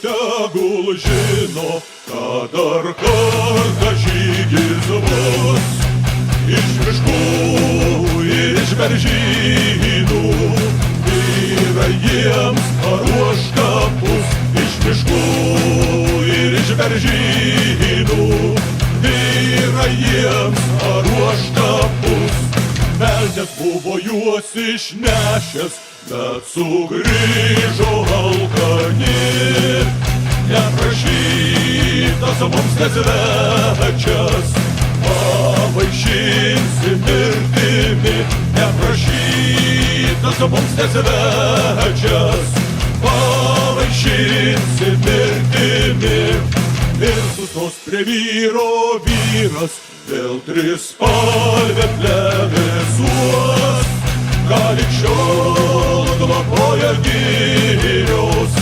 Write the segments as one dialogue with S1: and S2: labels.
S1: tegul žino, kad dar kartą žygis bus. Iš miškų ir iš beržynų yra jiems paruoš kapus. Iš miškų ir iš beržynų yra jiems paruoš kapus. Velnias buvo juos išnešęs, bet sugrįžo alkani. Neprašytas mums nesvečias, pavaišinsi mirtimi. Neprašytas mums nesvečias, pavaišinsi mirtimi. Ir sustos prie vyro vyras, vėl trispalvę plevėsuos. Gal lig šiol globoja girios,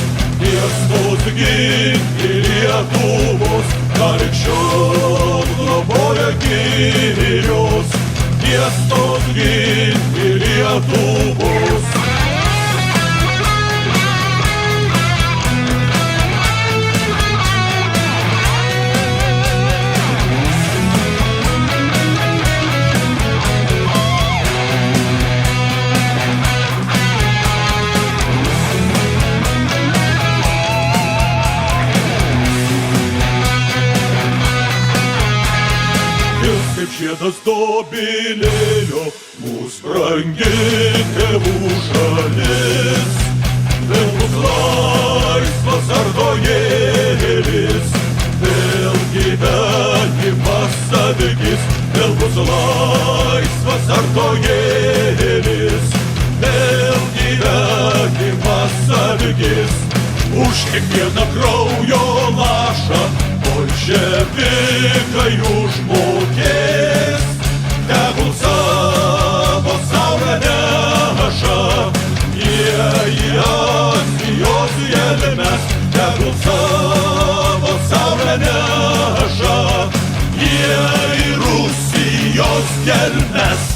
S1: tiestos ginti Lietuvos. Gal lig šiol globoja girios, tiestos ginti Lietuvos. Kaip žiedas dobilėjo mūs brangi tėvų šalis. Vėl bus laisvas ardojėlis, vėl gyvenimas atgis. Vėl bus laisvas ardojėlis, vėl gyvenimas atgis. Už kiekvieną kraujo lašą bolševikai užmokės. Tegul savo saulę neša jie į Azijos gelmes. Tegul savo saulę neša jie į Rusijos gelmes.